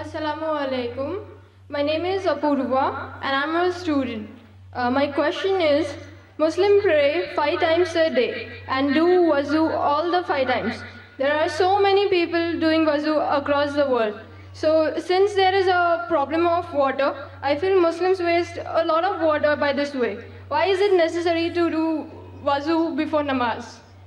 Assalamu alaikum. My name is Apurva and I'm a student. My question is, Muslim pray 5 times a day and do wuzu all the 5 times. There are so many people doing wuzu across the world. So since there is a problem of water, I feel Muslims waste a lot of water by this way. Why is it necessary to do wuzu before namaz?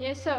Yes sir.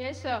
Yes sir.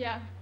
Yeah.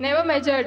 Never measured.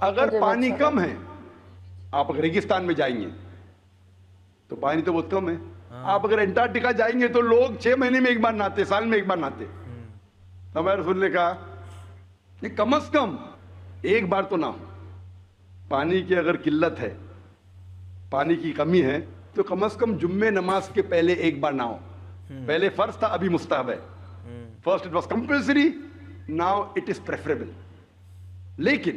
اگر پانی کم ہے, آپ اگر ریگستان میں جائیں گے تو پانی تو بہت کم ہے. آپ اگر انٹارکٹیکا جائیں گے تو لوگ 6 مہینے میں ایک بار نہاتے, سال میں ایک بار نہاتے. تو ہمارے رسول نے کہا کہ کم از کم ایک بار تو نہ ہو. پانی کی اگر قلت ہے, پانی کی کمی ہے, تو کم از کم جمعے نماز کے پہلے ایک بار نہ ہو. پہلے فرض تھا, ابھی مستحب ہے. First it was compulsory, now it is preferable. لیکن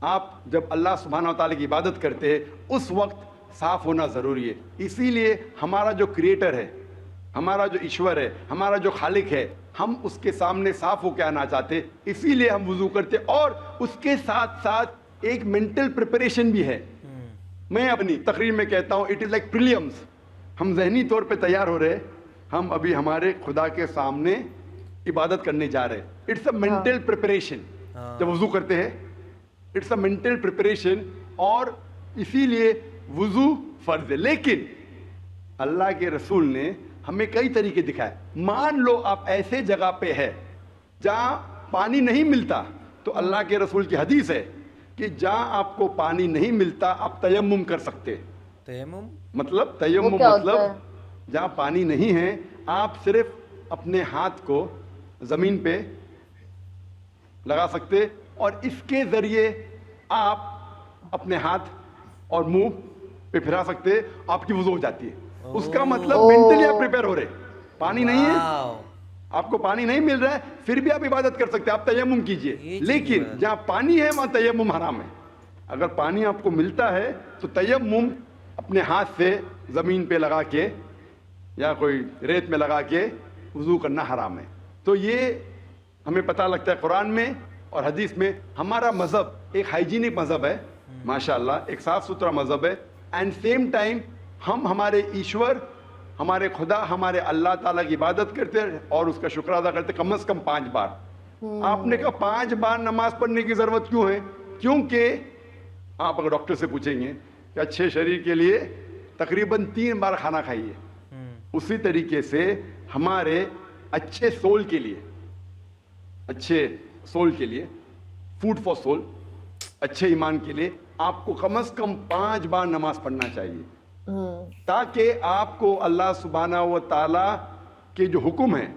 آپ جب اللہ سبحانہ و تعالیٰ کی عبادت کرتے ہیں اس وقت صاف ہونا ضروری ہے. اسی لیے ہمارا جو کریٹر ہے, ہمارا جو ایشور ہے, ہمارا جو خالق ہے, ہم اس کے سامنے صاف ہو کے آنا چاہتے, اسی لیے ہم وضو کرتے. اور اس کے ساتھ ساتھ ایک مینٹل پریپریشن بھی ہے. میں اپنی تقریر میں کہتا ہوں اٹ از لائک پریلیمز. ہم ذہنی طور پہ تیار ہو رہے, ہم ابھی ہمارے خدا کے سامنے عبادت کرنے جا رہے. It's a mental preparation. جب وضو کرتے ہیں اٹس اے مینٹل پریپریشن, اور اسی لیے وضو فرض ہے. لیکن اللہ کے رسول نے ہمیں کئی طریقے دکھائے. مان لو آپ ایسے جگہ پہ ہے جہاں پانی نہیں ملتا, تو اللہ کے رسول کی حدیث ہے کہ جہاں آپ کو پانی نہیں ملتا آپ تیمم کر سکتے. تیمم مطلب تیمم مطلب جہاں پانی نہیں ہے آپ صرف اپنے ہاتھ کو زمین پہ لگا سکتے, اور اس کے ذریعے آپ اپنے ہاتھ اور منہ پہ پھرا سکتے, آپ کی وضو ہو جاتی ہے. اس کا مطلب مینٹلی آپ پریپیئر ہو رہے. پانی نہیں ہے, آپ کو پانی نہیں مل رہا ہے, پھر بھی آپ عبادت کر سکتے, آپ تیمم کیجئے. لیکن جہاں پانی ہے وہاں تیمم حرام ہے. اگر پانی آپ کو ملتا ہے تو تیمم اپنے ہاتھ سے زمین پہ لگا کے یا کوئی ریت میں لگا کے وضو کرنا حرام ہے. تو یہ ہمیں پتہ لگتا ہے قرآن میں اور حدیث میں. ہمارا مذہب ایک ہائیجینک مذہب ہے, ماشاءاللہ ایک صاف ستھرا مذہب ہے. اینڈ سیم ٹائم ہم ہمارے ایشور, ہمارے خدا, ہمارے اللہ تعالیٰ کی عبادت کرتے ہیں اور اس کا شکر ادا کرتے کم از کم 5 بار. آپ نے کہا 5 بار نماز پڑھنے کی ضرورت کیوں ہے؟ کیونکہ آپ اگر ڈاکٹر سے پوچھیں گے کہ اچھے شریر کے لیے تقریباً 3 بار کھانا کھائیے, اسی طریقے سے ہمارے اچھے سول کے لیے, اچھے سول کے لیے, فوڈ فار سول, اچھے ایمان کے لیے آپ کو کم از کم 5 بار نماز پڑھنا چاہیے, تاکہ آپ کو اللہ سبحانہ و تعالیٰ کے جو حکم ہیں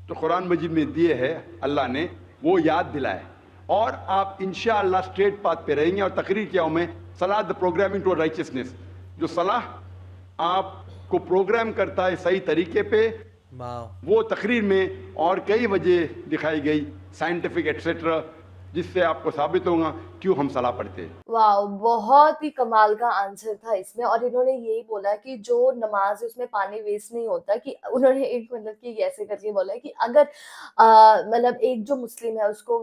جو قرآن مجید میں دیے ہیں اللہ نے, وہ یاد دلائے, اور آپ انشاءاللہ اسٹریٹ پاتھ پہ رہیں گے. اور تقریر کیا ہوں میں, صلاح دا پروگرامنگ ٹو رائچسنس. جو صلاح آپ کو پروگرام کرتا ہے صحیح طریقے پہ, وہ تقریر میں اور کئی وجہ دکھائی گئی, سائنٹیفک ایٹسیٹرا, جس سے آپ کو ثابت ہوگا کیوں ہم صلاح پڑھتے ہیں. واو, بہت ہی کمال کا آنسر تھا اس میں. اور انہوں نے یہی بولا کہ جو نماز ہے اس میں پانی ویسٹ نہیں ہوتا. کہ انہوں نے ایک مطلب کہ ایسے کر کے بولا کہ اگر مطلب ایک جو مسلم ہے اس کو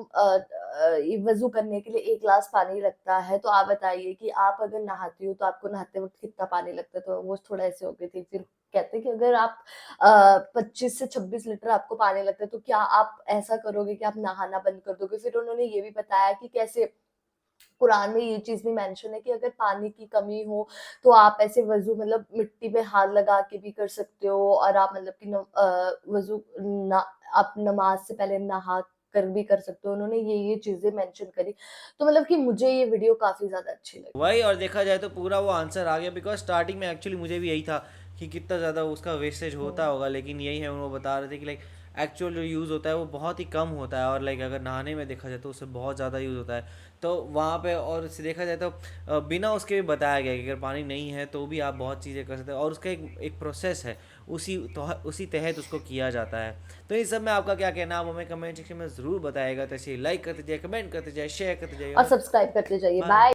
وضو کرنے کے لیے 1 گلاس پانی لگتا ہے, تو آپ بتائیے کہ آپ اگر نہاتی ہو تو آپ کو نہاتے وقت کتنا پانی لگتا ہے. تو وہ تھوڑا ایسے ہو گئے تھے. پھر کہتے ہیں کہ اگر آپ 25 سے 26 لیٹر آپ کو پانی لگتا ہے تو کیا آپ ایسا کرو گے کہ آپ نہانا بند کر دو گے. پھر انہوں نے یہ بھی بتایا کہ کیسے قرآن میں یہ چیز بھی مینشن ہے کہ اگر پانی کی کمی ہو تو آپ ایسے وضو مطلب مٹی پہ ہاتھ لگا کے بھی کر سکتے ہو, اور آپ مطلب کہ وضو آپ نماز سے پہلے نہا کر بھی کر سکتے ہو. انہوں نے یہ چیزیں مینشن کری. تو مطلب کہ مجھے یہ ویڈیو کافی زیادہ اچھی لگی. وہی, اور دیکھا جائے تو پورا وہ آنسر آ گیا, بیکاز اسٹارٹنگ میں ایکچولی مجھے بھی یہی تھا کہ کتنا زیادہ اس کا ویسٹیج ہوتا ہوگا, لیکن یہی ہے وہ بتا رہے تھے کہ لائک ایکچوئل جو یوز ہوتا ہے وہ بہت ہی کم ہوتا ہے, اور لائک اگر نہانے میں دیکھا جائے تو اس سے بہت زیادہ یوز ہوتا ہے. تو وہاں پہ اور اسے دیکھا جائے تو بنا اس کے بھی بتایا گیا کہ اگر پانی نہیں ہے تو بھی آپ بہت چیزیں کر سکتے ہیں, اور اس کا ایک پروسیس ہے, اسی تحت اس کو کیا جاتا ہے. تو اس سب میں آپ کا کیا کہنا ہے, ہمیں کمنٹ سیکشن میں ضرور بتائے گا. تو اسے لائک کرتے جائے, کمنٹ کرتے جائے, شیئر کرتے جائے اور سبسکرائب کرتے جائیے. بائے.